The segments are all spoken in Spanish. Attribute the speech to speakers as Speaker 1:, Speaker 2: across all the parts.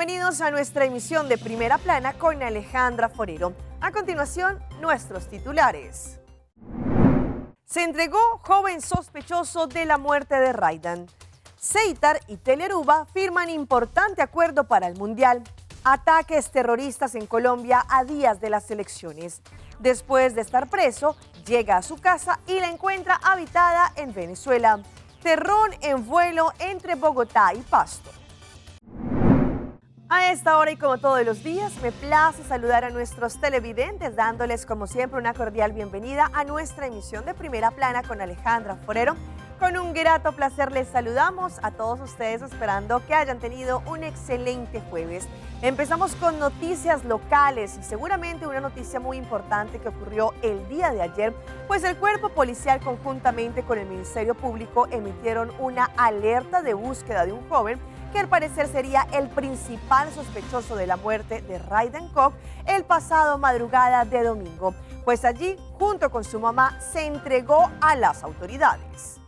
Speaker 1: bienvenidos a nuestra emisión de Primera Plana con Alejandra Forero. A continuación, nuestros titulares. Se entregó joven sospechoso de la muerte de Raydan. Ceitar y Teleruba firman importante acuerdo para el Mundial. Ataques terroristas en Colombia a días de las elecciones. Después de estar preso, llega a su casa y la encuentra habitada en Venezuela. Terror en vuelo entre Bogotá y Pasto. A esta hora y como todos los días, me place saludar a nuestros televidentes, dándoles como siempre una cordial bienvenida a nuestra emisión de Primera Plana con Alejandra Forero. Con un grato placer les saludamos a todos ustedes, esperando que hayan tenido un excelente jueves. Empezamos con noticias locales y seguramente una noticia muy importante que ocurrió el día de ayer, pues el cuerpo policial conjuntamente con el Ministerio Público emitieron una alerta de búsqueda de un joven que al parecer sería el principal sospechoso de la muerte de Raydan Koch el pasado madrugada de domingo, pues allí, junto con su mamá, se entregó a las autoridades.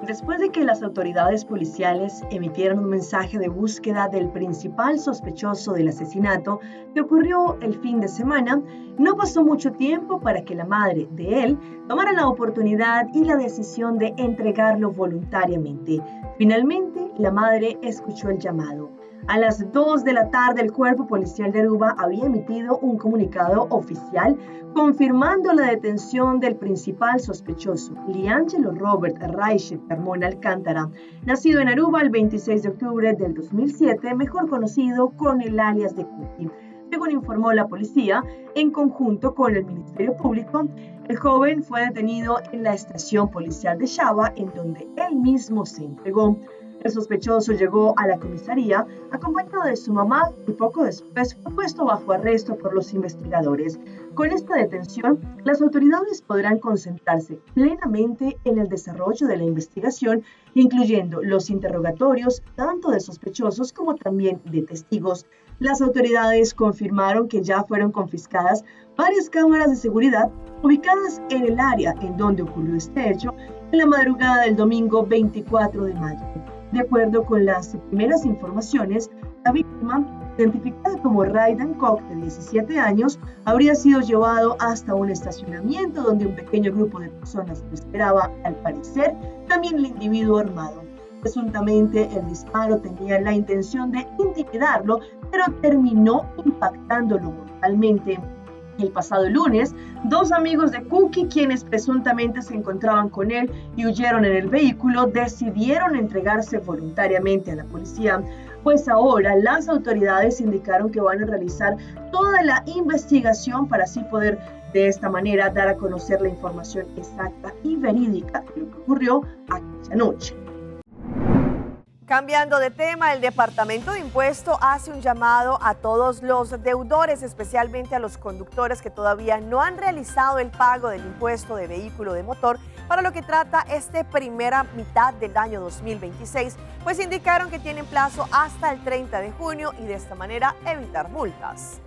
Speaker 2: Después de que las autoridades policiales emitieron un mensaje de búsqueda del principal sospechoso del asesinato que ocurrió el fin de semana, no pasó mucho tiempo para que la madre de él tomara la oportunidad y la decisión de entregarlo voluntariamente. Finalmente, la madre escuchó el llamado. A las 2 de la tarde, el cuerpo policial de Aruba había emitido un comunicado oficial confirmando la detención del principal sospechoso, Liangelo Robert Raiche Carmona Alcántara, nacido en Aruba el 26 de octubre del 2007, mejor conocido con el alias de Cookie. Según informó la policía, en conjunto con el Ministerio Público, el joven fue detenido en la estación policial de Chava, en donde él mismo se entregó. El sospechoso llegó a la comisaría acompañado de su mamá y poco después fue puesto bajo arresto por los investigadores. Con esta detención, las autoridades podrán concentrarse plenamente en el desarrollo de la investigación, incluyendo los interrogatorios tanto de sospechosos como también de testigos. Las autoridades confirmaron que ya fueron confiscadas varias cámaras de seguridad ubicadas en el área en donde ocurrió este hecho en la madrugada del domingo 24 de mayo. De acuerdo con las primeras informaciones, la víctima, identificada como Raydan Koch, de 17 años, habría sido llevado hasta un estacionamiento donde un pequeño grupo de personas lo esperaba, al parecer, también el individuo armado. Presuntamente, el disparo tenía la intención de intimidarlo, pero terminó impactándolo mortalmente. El pasado lunes, 2 amigos de Cookie, quienes presuntamente se encontraban con él y huyeron en el vehículo, decidieron entregarse voluntariamente a la policía, pues ahora las autoridades indicaron que van a realizar toda la investigación para así poder de esta manera dar a conocer la información exacta y verídica de lo que ocurrió aquella noche.
Speaker 1: Cambiando de tema, el Departamento de Impuesto hace un llamado a todos los deudores, especialmente a los conductores que todavía no han realizado el pago del impuesto de vehículo de motor para lo que trata esta primera mitad del año 2026, pues indicaron que tienen plazo hasta el 30 de junio y de esta manera evitar multas.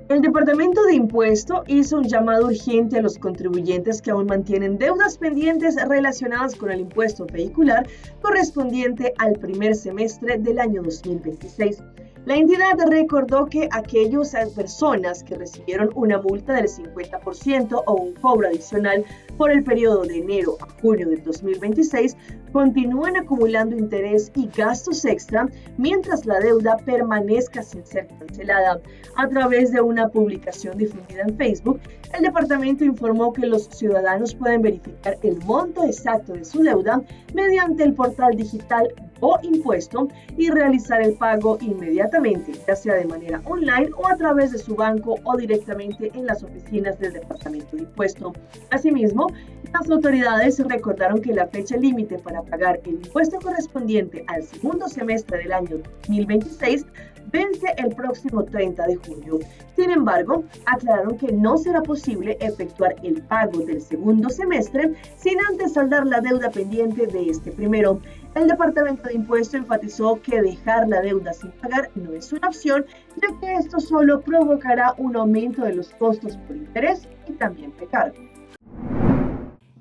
Speaker 2: El Departamento de Impuesto hizo un llamado urgente a los contribuyentes que aún mantienen deudas pendientes relacionadas con el impuesto vehicular correspondiente al primer semestre del año 2026. La entidad recordó que aquellas personas que recibieron una multa del 50% o un cobro adicional por el periodo de enero a junio del 2026 continúan acumulando interés y gastos extra mientras la deuda permanezca sin ser cancelada. A través de una publicación difundida en Facebook, el departamento informó que los ciudadanos pueden verificar el monto exacto de su deuda mediante el portal digital o impuesto y realizar el pago inmediatamente, ya sea de manera online o a través de su banco o directamente en las oficinas del Departamento de Impuesto. Asimismo, las autoridades recordaron que la fecha límite para pagar el impuesto correspondiente al segundo semestre del año 2026 vence el próximo 30 de junio. Sin embargo, aclararon que no será posible efectuar el pago del segundo semestre sin antes saldar la deuda pendiente de este primero. El Departamento de Impuesto enfatizó que dejar la deuda sin pagar no es una opción, ya que esto solo provocará un aumento de los costos por interés y también recargo.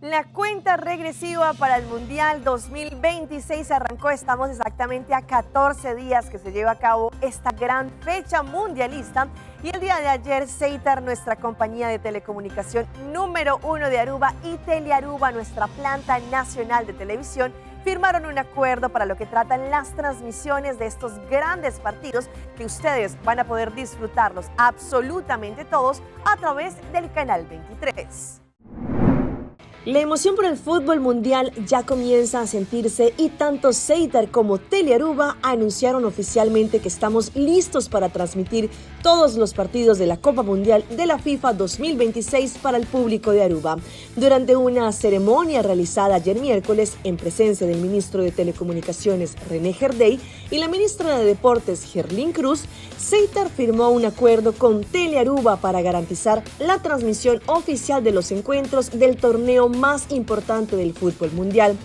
Speaker 1: La cuenta regresiva para el Mundial 2026 arrancó. Estamos exactamente a 14 días que se lleva a cabo esta gran fecha mundialista. Y el día de ayer, Ceitar, nuestra compañía de telecomunicación número 1 de Aruba, y Telearuba, nuestra planta nacional de televisión, firmaron un acuerdo para lo que tratan las transmisiones de estos grandes partidos que ustedes van a poder disfrutarlos absolutamente todos a través del canal 23. La emoción por el fútbol mundial ya comienza a sentirse y tanto Ceitar como Telearuba anunciaron oficialmente que estamos listos para transmitir todos los partidos de la Copa Mundial de la FIFA 2026 para el público de Aruba. Durante una ceremonia realizada ayer miércoles en presencia del ministro de Telecomunicaciones René Gerdey y la ministra de Deportes Gerlín Cruz, Ceitar firmó un acuerdo con Telearuba para garantizar la transmisión oficial de los encuentros del torneo más importante del fútbol mundial.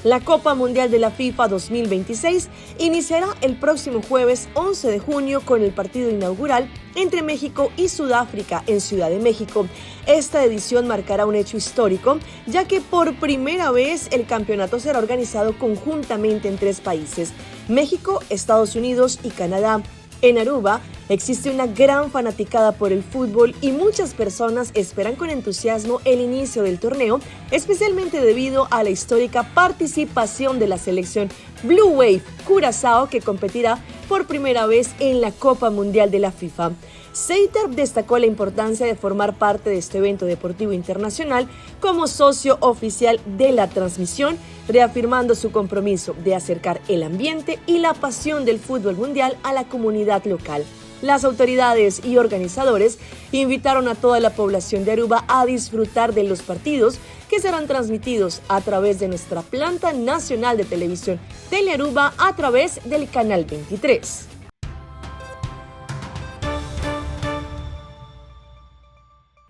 Speaker 1: La Copa Mundial de la FIFA 2026 iniciará el próximo jueves 11 de junio con el partido inaugural entre México y Sudáfrica en Ciudad de México. Esta edición marcará un hecho histórico, ya que por primera vez el campeonato será organizado conjuntamente en 3 países: México, Estados Unidos y Canadá. En Aruba existe una gran fanaticada por el fútbol y muchas personas esperan con entusiasmo el inicio del torneo, especialmente debido a la histórica participación de la selección Blue Wave Curazao, que competirá por primera vez en la Copa Mundial de la FIFA. Ceitar destacó la importancia de formar parte de este evento deportivo internacional como socio oficial de la transmisión, reafirmando su compromiso de acercar el ambiente y la pasión del fútbol mundial a la comunidad local. Las autoridades y organizadores invitaron a toda la población de Aruba a disfrutar de los partidos que serán transmitidos a través de nuestra planta nacional de televisión Telearuba a través del canal 23.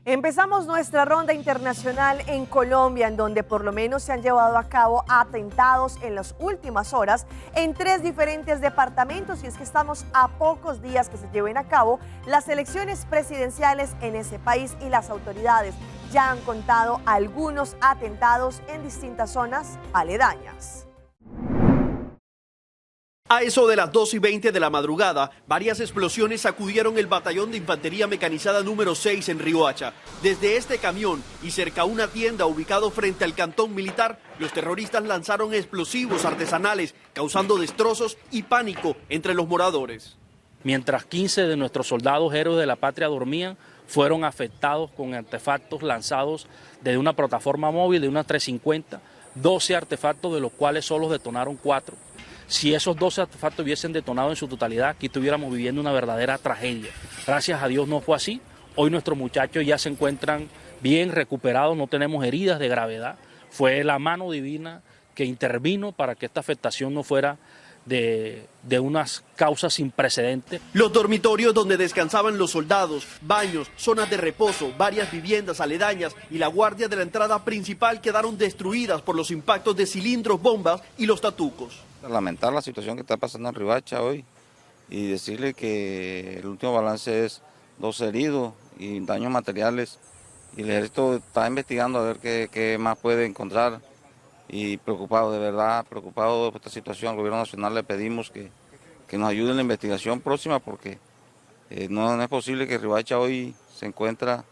Speaker 1: Empezamos nuestra ronda internacional en Colombia, en donde por lo menos se han llevado a cabo atentados en las últimas horas en 3 diferentes departamentos, y es que estamos a pocos días que se lleven a cabo las elecciones presidenciales en ese país y las autoridades ya han contado algunos atentados en distintas zonas aledañas.
Speaker 3: A eso de las 2:20 de la madrugada, varias explosiones sacudieron el batallón de infantería mecanizada número 6 en Riohacha. Desde este camión y cerca a una tienda ubicado frente al cantón militar, los terroristas lanzaron explosivos artesanales, causando destrozos y pánico entre los moradores.
Speaker 4: Mientras 15 de nuestros soldados héroes de la patria dormían, fueron afectados con artefactos lanzados desde una plataforma móvil de una 350, 12 artefactos de los cuales solo detonaron 4. Si esos 12 artefactos hubiesen detonado en su totalidad, aquí estuviéramos viviendo una verdadera tragedia. Gracias a Dios no fue así. Hoy nuestros muchachos ya se encuentran bien recuperados, no tenemos heridas de gravedad. Fue la mano divina que intervino para que esta afectación no fuera de unas causas sin precedentes.
Speaker 3: Los dormitorios donde descansaban los soldados, baños, zonas de reposo, varias viviendas aledañas y la guardia de la entrada principal quedaron destruidas por los impactos de cilindros, bombas y los tatucos.
Speaker 5: Lamentar la situación que está pasando en Riohacha hoy y decirle que el último balance es 2 heridos y daños materiales, y el ejército está investigando a ver qué más puede encontrar, y preocupado, de verdad preocupado por esta situación. Al gobierno nacional le pedimos que nos ayude en la investigación próxima, porque no es posible que Riohacha hoy se encuentra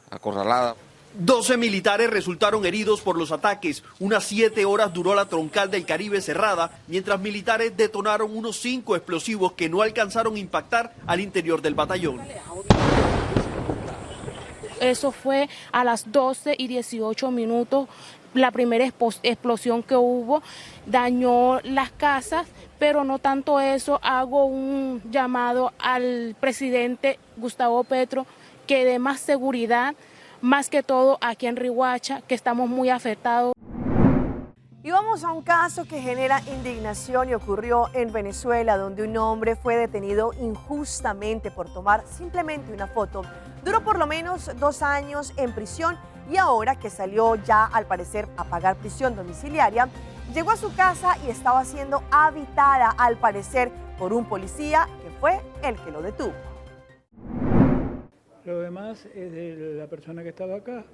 Speaker 5: acorralada.
Speaker 3: 12 militares resultaron heridos por los ataques. Unas 7 horas duró la troncal del Caribe cerrada, mientras militares detonaron unos 5 explosivos que no alcanzaron a impactar al interior del batallón.
Speaker 6: Eso fue a las 12:18. La primera explosión que hubo dañó las casas, pero no tanto eso. Hago un llamado al presidente Gustavo Petro que dé más seguridad, más que todo aquí en Riohacha, que estamos muy afectados.
Speaker 1: Y vamos a un caso que genera indignación y ocurrió en Venezuela, donde un hombre fue detenido injustamente por tomar simplemente una foto. Duró por lo menos 2 años en prisión y ahora que salió ya al parecer a pagar prisión domiciliaria, llegó a su casa y estaba siendo habitada al parecer por un policía que fue el que lo detuvo.
Speaker 7: Lo demás es de la persona que estaba acá,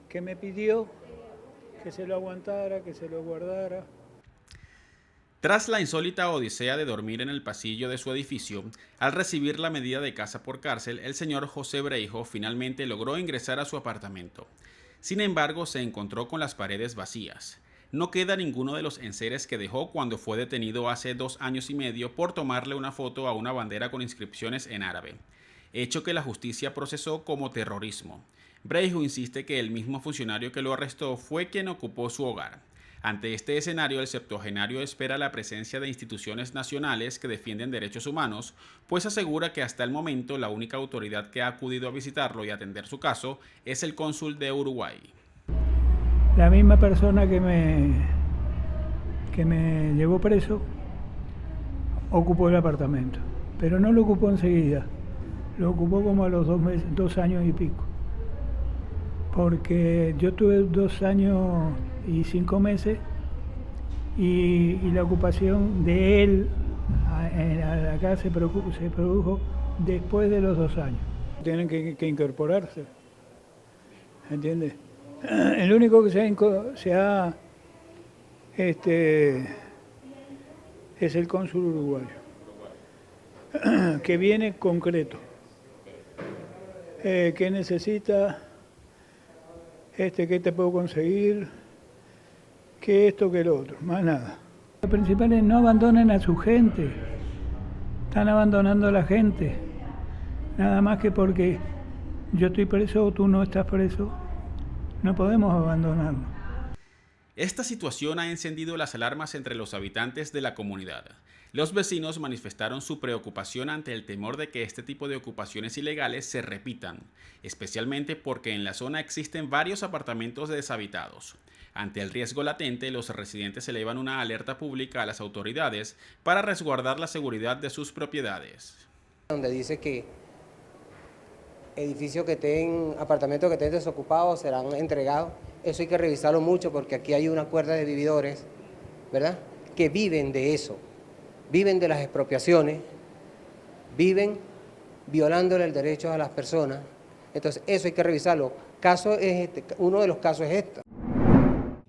Speaker 7: que me pidió que se lo aguantara, que se lo guardara.
Speaker 8: Tras la insólita odisea de dormir en el pasillo de su edificio, al recibir la medida de casa por cárcel, el señor José Breijo finalmente logró ingresar a su apartamento. Sin embargo, se encontró con las paredes vacías. No queda ninguno de los enseres que dejó cuando fue detenido hace 2 años y medio por tomarle una foto a una bandera con inscripciones en árabe, hecho que la justicia procesó como terrorismo. Breijo insiste que el mismo funcionario que lo arrestó fue quien ocupó su hogar. Ante este escenario, el septuagenario espera la presencia de instituciones nacionales que defienden derechos humanos, pues asegura que hasta el momento la única autoridad que ha acudido a visitarlo y atender su caso es el cónsul de Uruguay.
Speaker 7: La misma persona que me llevó preso ocupó el apartamento, pero no lo ocupó enseguida, lo ocupó como a los 2 años y pico. Porque yo tuve 2 años y 5 meses y la ocupación de él acá se produjo después de los 2 años. Tienen que incorporarse, ¿entiendes? El único que es el cónsul uruguayo, que viene concreto, que necesita... ¿qué te puedo conseguir? ¿Qué esto, que lo otro? Más nada. Lo principal es no abandonen a su gente. Están abandonando a la gente. Nada más que porque yo estoy preso o tú no estás preso, no podemos abandonarnos.
Speaker 8: Esta situación ha encendido las alarmas entre los habitantes de la comunidad. Los vecinos manifestaron su preocupación ante el temor de que este tipo de ocupaciones ilegales se repitan, especialmente porque en la zona existen varios apartamentos deshabitados. Ante el riesgo latente, los residentes elevan una alerta pública a las autoridades para resguardar la seguridad de sus propiedades.
Speaker 9: Donde dice que apartamentos que estén desocupados serán entregados. Eso hay que revisarlo mucho porque aquí hay una cuerda de vividores, ¿verdad?, que viven de eso. Viven de las expropiaciones, viven violándole el derecho a las personas. Entonces, eso hay que revisarlo. Uno de los casos es este.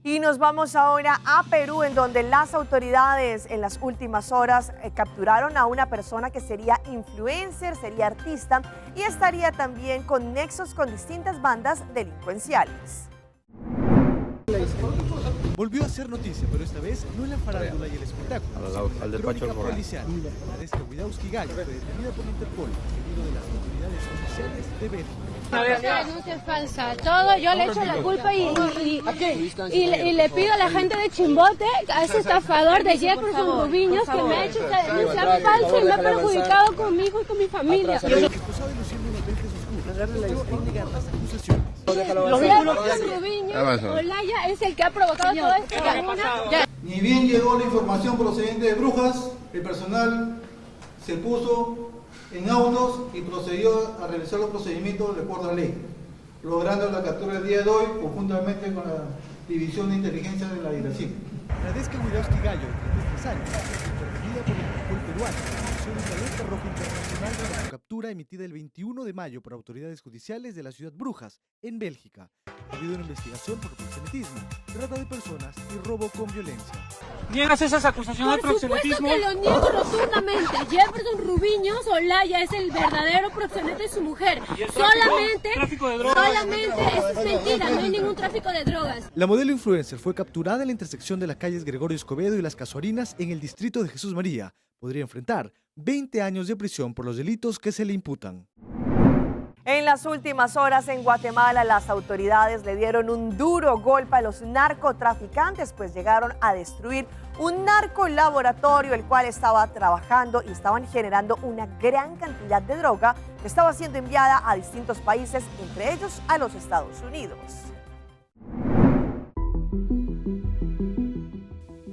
Speaker 1: Y nos vamos ahora a Perú, en donde las autoridades en las últimas horas capturaron a una persona que sería influencer, sería artista y estaría también con nexos con distintas bandas delincuenciales.
Speaker 10: Volvió a ser noticia, pero esta vez no en la farándula y el espectáculo, sino en la crónica policial. Nadezhka Widawski Gallo fue detenida por Interpol, pedido de las autoridades oficiales de Bélgica.
Speaker 11: Esa denuncia es falsa. Todo yo le echo la culpa y le pido a la gente de Chimbote, a ese estafador de Jefferson Rubiños, que me ha hecho esta denuncia falsa y me ha perjudicado conmigo y con mi familia.
Speaker 10: Acusado de luciendo unos lentes oscuros, y negar las acusaciones.
Speaker 11: Jefferson Rubiños, Olaya es el que ha provocado todo esto.
Speaker 12: Ni bien llegó la información procedente de Brujas, el personal se puso en autos y procedió a realizar los procedimientos de acuerdo a ley, logrando la captura el día de hoy conjuntamente con la División de Inteligencia de la DIRACIM.
Speaker 10: Nadezhka Widawski Gallo, de 33 años, intervenida por el Interpol peruano, inició una alerta roja internacional tras su captura emitida el 21 de mayo por autoridades judiciales de la ciudad Brujas, en Bélgica, debido a una investigación por proxenetismo, trata de personas y robo con violencia.
Speaker 13: ¿Niegas esas acusaciones de proxenetismo?
Speaker 11: Por supuesto que lo niego rotundamente. Jefferson Rubiños Olaya es el verdadero proxeneta de su mujer. Solamente eso es mentira, no hay ningún tráfico de drogas.
Speaker 10: La modelo influencer fue capturada en la intersección de las calles Gregorio Escobedo y Las Casuarinas en el distrito de Jesús María. Podría enfrentar 20 años de prisión por los delitos que se le imputan.
Speaker 1: En las últimas horas en Guatemala, las autoridades le dieron un duro golpe a los narcotraficantes, pues llegaron a destruir un narcolaboratorio, el cual estaba trabajando y estaban generando una gran cantidad de droga que estaba siendo enviada a distintos países, entre ellos a los Estados Unidos.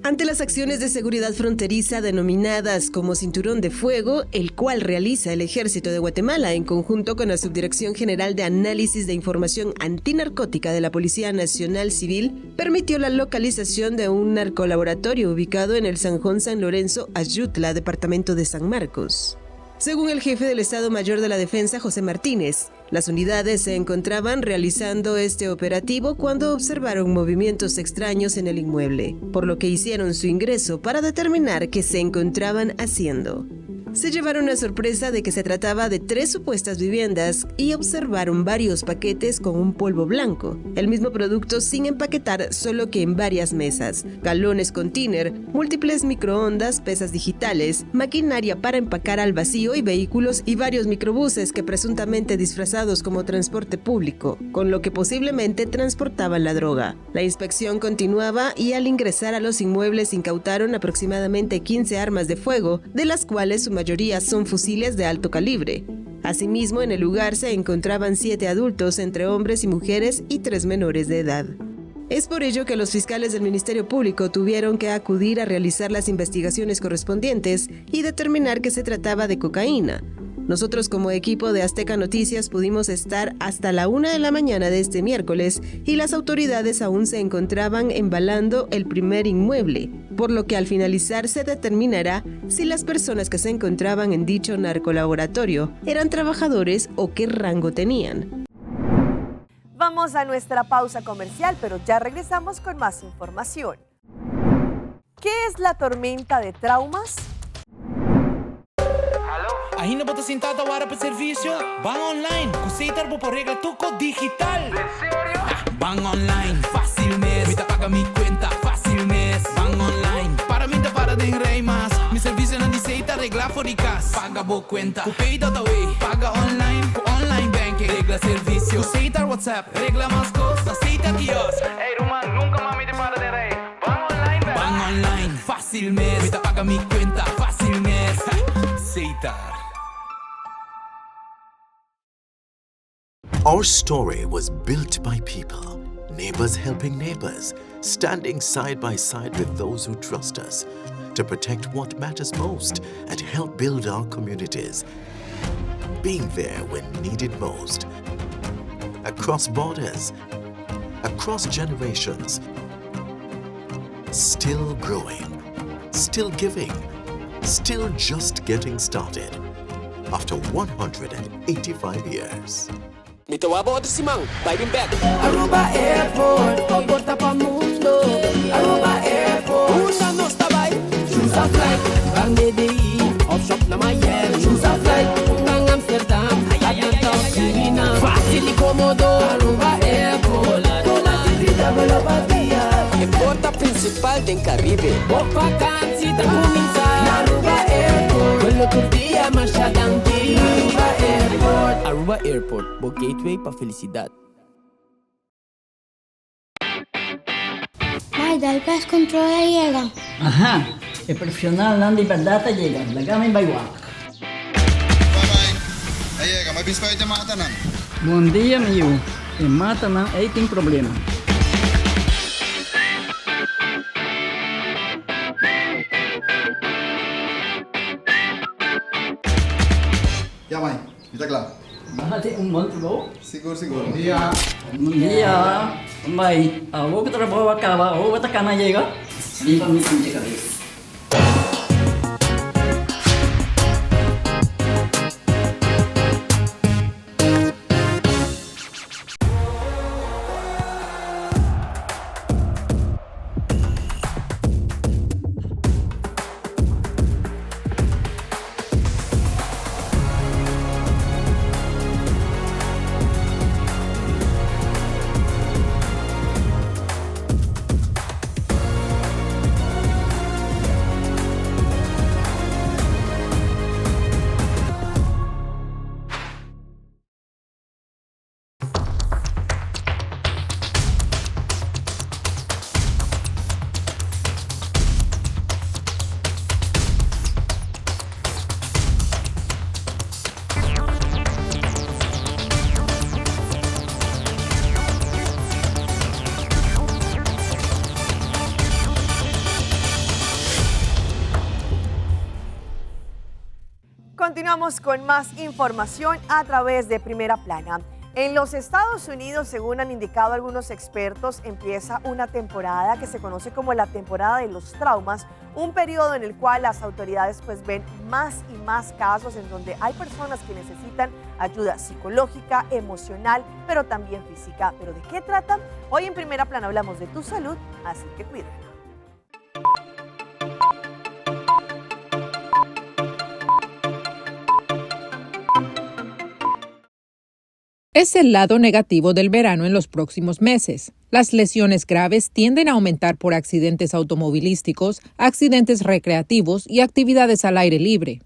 Speaker 14: Ante las acciones de seguridad fronteriza denominadas como Cinturón de Fuego, el cual realiza el Ejército de Guatemala en conjunto con la Subdirección General de Análisis de Información Antinarcótica de la Policía Nacional Civil, permitió la localización de un narcolaboratorio ubicado en el Sanjón San Lorenzo, Ayutla, departamento de San Marcos. Según el jefe del Estado Mayor de la Defensa, José Martínez, las unidades se encontraban realizando este operativo cuando observaron movimientos extraños en el inmueble, por lo que hicieron su ingreso para determinar qué se encontraban haciendo. Se llevaron la sorpresa de que se trataba de 3 supuestas viviendas y observaron varios paquetes con un polvo blanco, el mismo producto sin empaquetar, solo que en varias mesas, galones con tiner, múltiples microondas, pesas digitales, maquinaria para empacar al vacío y vehículos y varios microbuses que presuntamente disfrazados como transporte público, con lo que posiblemente transportaban la droga. La inspección continuaba y al ingresar a los inmuebles incautaron aproximadamente 15 armas de fuego, de las cuales su mayoría son fusiles de alto calibre. Asimismo, en el lugar se encontraban 7 adultos, entre hombres y mujeres, y 3 menores de edad. Es por ello que los fiscales del Ministerio Público tuvieron que acudir a realizar las investigaciones correspondientes y determinar que se trataba de cocaína. Nosotros como equipo de Azteca Noticias pudimos estar hasta la 1 de la mañana de este miércoles y las autoridades aún se encontraban embalando el primer inmueble, por lo que al finalizar se determinará si las personas que se encontraban en dicho narcolaboratorio eran trabajadores o qué rango tenían.
Speaker 1: Vamos a nuestra pausa comercial, pero ya regresamos con más información. ¿Qué es la tormenta de traumas?
Speaker 15: Ainda bota sentado agora para serviço. Van online, com Seitar vou por regra tuco digital. ¿En serio? Van online, fácil mes. Me paga mi cuenta, fácil mes. Van online, para mim te para de rei mas. Mi serviço não de Seitar regla fóricas. Paga boa cuenta, com pay data way. Paga online, com online banking. Regla serviço, com Seitar WhatsApp. Regla mais coisas, Seitar kiosk. Ei, Roman, nunca mais me te para de rei. Van online, baby. Van online, fácil mes. Me paga mi cuenta, fácil mes. Seitar.
Speaker 16: Our story was built by people, neighbors helping neighbors, standing side by side with those who trust us, to protect what matters most and help build our communities. Being there when needed most. Across borders, across generations. Still growing, still giving, still just getting started. After 185 years.
Speaker 17: Mito wabo o simang, biting back.
Speaker 18: Aruba Airport, porta pa mundo. Aruba Airport, una nos tabay. Choose a flight, bang DDI, off shop na Miami. Choose a flight, bang Amsterdam, Atlanta, Sirina. Fácil y cómodo, Aruba Airport. Con la actividad velocidad.
Speaker 17: El porta principal del Caribe.
Speaker 18: Por vacancy te comienzar. Aruba Airport, vuelo tu día más adelante. Aruba Airport.
Speaker 17: Aruba Airport, bo gateway pa felicidad.
Speaker 11: Maida, el pez control llega.
Speaker 19: Ajá, el profesional Nandi Perdata llega. La gama en Baywak.
Speaker 20: Aí, mas bispo te mata não.
Speaker 19: Bom dia, meu. E mata não, aí tem problema.
Speaker 20: Ya, mãe, está claro.
Speaker 19: Mahati bom trabalho.
Speaker 20: Seguro, seguro.
Speaker 19: Bom dia. Bom dia. Mãe, vou que trabalho acaba, vou botar cana chega. Limpa minha cabeça.
Speaker 1: Continuamos con más información a través de Primera Plana. En los Estados Unidos, según han indicado algunos expertos, empieza una temporada que se conoce como la temporada de los traumas, un periodo en el cual las autoridades pues ven más y más casos en donde hay personas que necesitan ayuda psicológica, emocional, pero también física. ¿Pero de qué tratan? Hoy en Primera Plana hablamos de tu salud, así que cuídala.
Speaker 21: Es el lado negativo del verano en los próximos meses. Las lesiones graves tienden a aumentar por accidentes automovilísticos, accidentes recreativos y actividades al aire libre.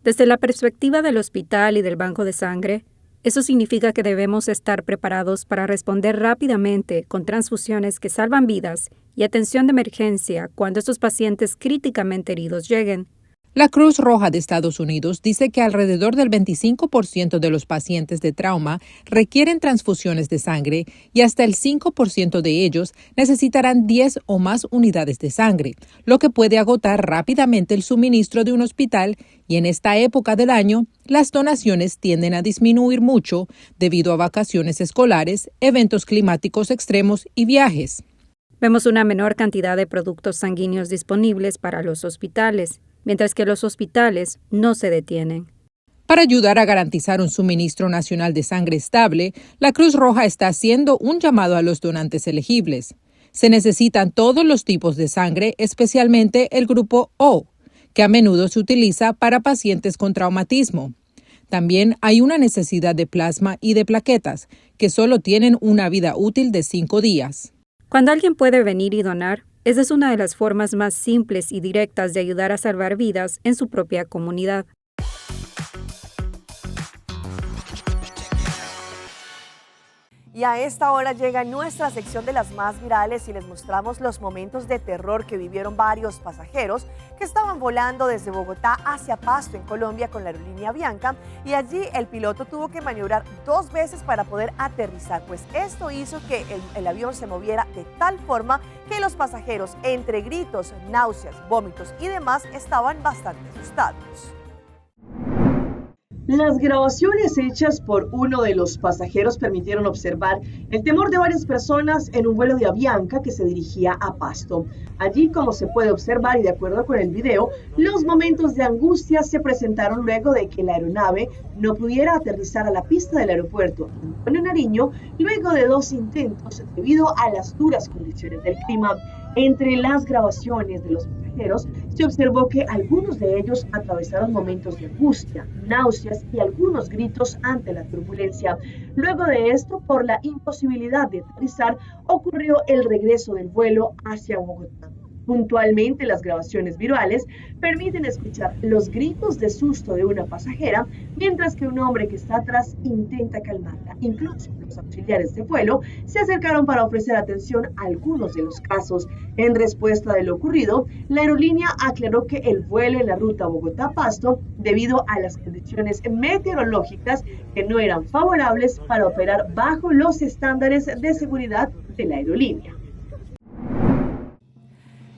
Speaker 22: Desde la perspectiva del hospital y del banco de sangre, eso significa que debemos estar preparados para responder rápidamente con transfusiones que salvan vidas y atención de emergencia cuando estos pacientes críticamente heridos lleguen.
Speaker 21: La Cruz Roja de Estados Unidos dice que alrededor del 25% de los pacientes de trauma requieren transfusiones de sangre y hasta el 5% de ellos necesitarán 10 o más unidades de sangre, lo que puede agotar rápidamente el suministro de un hospital, y en esta época del año las donaciones tienden a disminuir mucho debido a vacaciones escolares, eventos climáticos extremos y viajes.
Speaker 22: Vemos una menor cantidad de productos sanguíneos disponibles para los hospitales, mientras que los hospitales no se detienen.
Speaker 21: Para ayudar a garantizar un suministro nacional de sangre estable, la Cruz Roja está haciendo un llamado a los donantes elegibles. Se necesitan todos los tipos de sangre, especialmente el grupo O, que a menudo se utiliza para pacientes con traumatismo. También hay una necesidad de plasma y de plaquetas, que solo tienen una vida útil de 5 días.
Speaker 22: Cuando alguien puede venir y donar, esa es una de las formas más simples y directas de ayudar a salvar vidas en su propia comunidad.
Speaker 1: Y a esta hora llega nuestra sección de las más virales y les mostramos los momentos de terror que vivieron varios pasajeros que estaban volando desde Bogotá hacia Pasto, en Colombia, con la aerolínea Avianca, y allí el piloto tuvo que maniobrar 2 veces para poder aterrizar, pues esto hizo que el avión se moviera de tal forma que los pasajeros, entre gritos, náuseas, vómitos y demás, estaban bastante asustados.
Speaker 2: Las grabaciones hechas por uno de los pasajeros permitieron observar el temor de varias personas en un vuelo de Avianca que se dirigía a Pasto. Allí, como se puede observar y de acuerdo con el video, los momentos de angustia se presentaron luego de que la aeronave no pudiera aterrizar a la pista del aeropuerto Antonio Nariño luego de 2 intentos debido a las duras condiciones del clima. Entre las grabaciones de los pasajeros se observó que algunos de ellos atravesaron momentos de angustia, náuseas y algunos gritos ante la turbulencia. Luego de esto, por la imposibilidad de aterrizar, ocurrió el regreso del vuelo hacia Bogotá. Puntualmente, las grabaciones virales permiten escuchar los gritos de susto de una pasajera, mientras que un hombre que está atrás intenta calmarla. Incluso los auxiliares de vuelo se acercaron para ofrecer atención a algunos de los casos. En respuesta de lo ocurrido, la aerolínea aclaró que el vuelo en la ruta Bogotá-Pasto, debido a las condiciones meteorológicas que no eran favorables para operar bajo los estándares de seguridad de la aerolínea.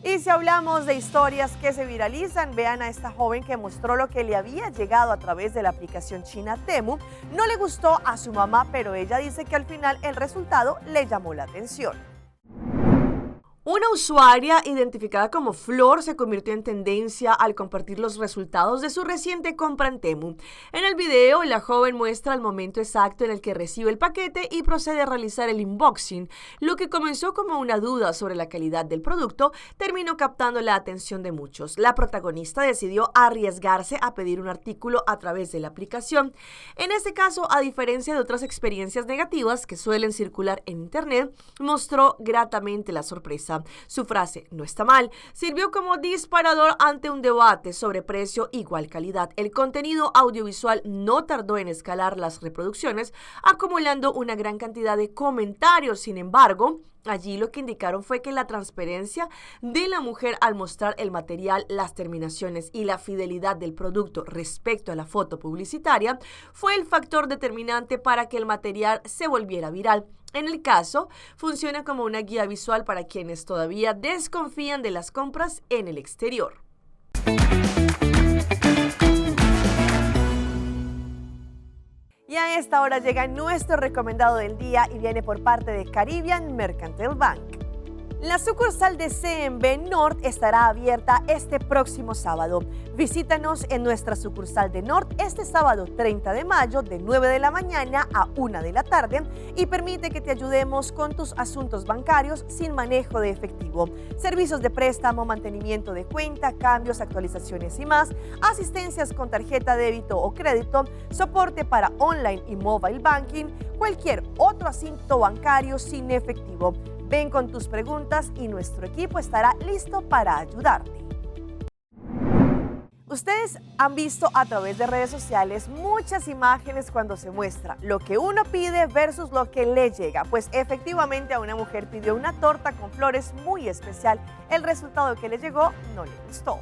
Speaker 1: Y si hablamos de historias que se viralizan, vean a esta joven que mostró lo que le había llegado a través de la aplicación china Temu. No le gustó a su mamá, pero ella dice que al final el resultado le llamó la atención. Una usuaria identificada como Flor se convirtió en tendencia al compartir los resultados de su reciente compra en Temu. En el video, la joven muestra el momento exacto en el que recibe el paquete y procede a realizar el unboxing. Lo que comenzó como una duda sobre la calidad del producto terminó captando la atención de muchos. La protagonista decidió arriesgarse a pedir un artículo a través de la aplicación. En este caso, a diferencia de otras experiencias negativas que suelen circular en internet, mostró gratamente la sorpresa. Su frase, "no está mal", sirvió como disparador ante un debate sobre precio igual calidad. El contenido audiovisual no tardó en escalar las reproducciones, acumulando una gran cantidad de comentarios. Sin embargo, allí lo que indicaron fue que la transparencia de la mujer al mostrar el material, las terminaciones y la fidelidad del producto respecto a la foto publicitaria fue el factor determinante para que el material se volviera viral. En el caso, funciona como una guía visual para quienes todavía desconfían de las compras en el exterior. Y a esta hora llega nuestro recomendado del día y viene por parte de Caribbean Mercantile Bank. La sucursal de CMB North estará abierta este próximo sábado. Visítanos en nuestra sucursal de North este sábado 30 de mayo de 9 de la mañana a 1 de la tarde y permite que te ayudemos con tus asuntos bancarios sin manejo de efectivo. Servicios de préstamo, mantenimiento de cuenta, cambios, actualizaciones y más, asistencias con tarjeta débito o crédito, soporte para online y mobile banking, cualquier otro asunto bancario sin efectivo. Ven con tus preguntas y nuestro equipo estará listo para ayudarte. Ustedes han visto a través de redes sociales muchas imágenes cuando se muestra lo que uno pide versus lo que le llega. Pues efectivamente a una mujer pidió una torta con flores muy especial. El resultado que le llegó no le gustó.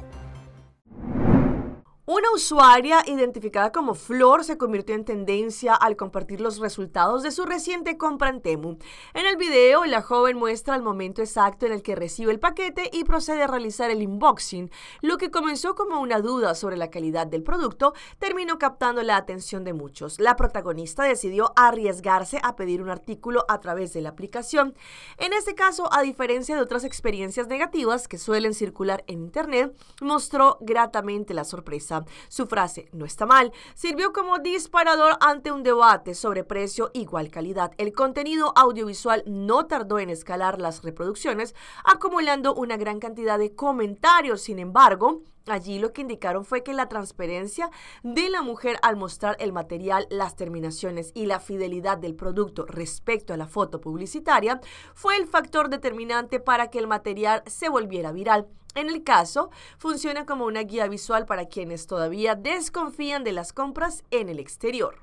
Speaker 1: Una usuaria identificada como Flor se convirtió en tendencia al compartir los resultados de su reciente compra en Temu. En el video, la joven muestra el momento exacto en el que recibe el paquete y procede a realizar el unboxing. Lo que comenzó como una duda sobre la calidad del producto terminó captando la atención de muchos. La protagonista decidió arriesgarse a pedir un artículo a través de la aplicación. En este caso, a diferencia de otras experiencias negativas que suelen circular en internet, mostró gratamente la sorpresa. Su frase, "no está mal", sirvió como disparador ante un debate sobre precio igual calidad. El contenido audiovisual no tardó en escalar las reproducciones, acumulando una gran cantidad de comentarios. Sin embargo, allí lo que indicaron fue que la transparencia de la mujer al mostrar el material, las terminaciones y la fidelidad del producto respecto a la foto publicitaria fue el factor determinante para que el material se volviera viral. En el caso, funciona como una guía visual para quienes todavía desconfían de las compras en el exterior.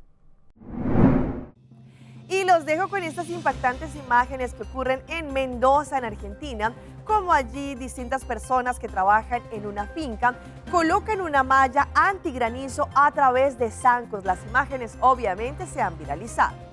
Speaker 1: Y los dejo con estas impactantes imágenes que ocurren en Mendoza, en Argentina, como allí distintas personas que trabajan en una finca colocan una malla antigranizo a través de zancos. Las imágenes obviamente se han viralizado.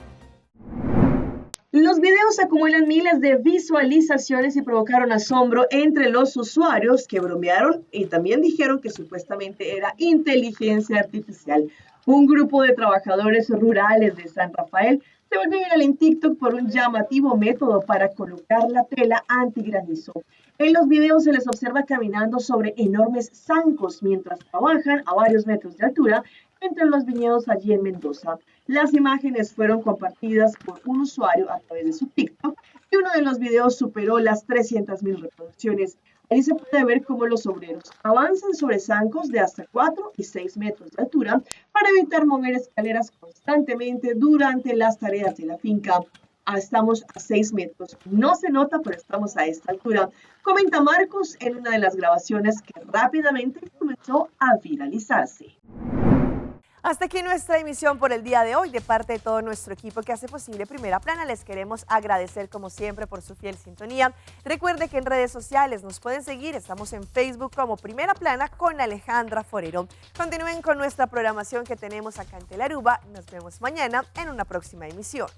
Speaker 2: Los videos acumulan miles de visualizaciones y provocaron asombro entre los usuarios que bromearon y también dijeron que supuestamente era inteligencia artificial. Un grupo de trabajadores rurales de San Rafael se volvió viral en TikTok por un llamativo método para colocar la tela antigranizo. En los videos se les observa caminando sobre enormes zancos mientras trabajan a varios metros de altura entre los viñedos allí en Mendoza. Las imágenes fueron compartidas por un usuario a través de su TikTok y uno de los videos superó las 300.000 reproducciones. Ahí se puede ver cómo los obreros avanzan sobre zancos de hasta 4 y 6 metros de altura para evitar mover escaleras constantemente durante las tareas de la finca. Estamos a 6 metros. No se nota, pero estamos a esta altura, comenta Marcos en una de las grabaciones que rápidamente comenzó a viralizarse.
Speaker 1: Hasta aquí nuestra emisión por el día de hoy. De parte de todo nuestro equipo que hace posible Primera Plana, les queremos agradecer como siempre por su fiel sintonía. Recuerde que en redes sociales nos pueden seguir. Estamos en Facebook como Primera Plana con Alejandra Forero. Continúen con nuestra programación que tenemos acá en Tel Aruba. Nos vemos mañana en una próxima emisión.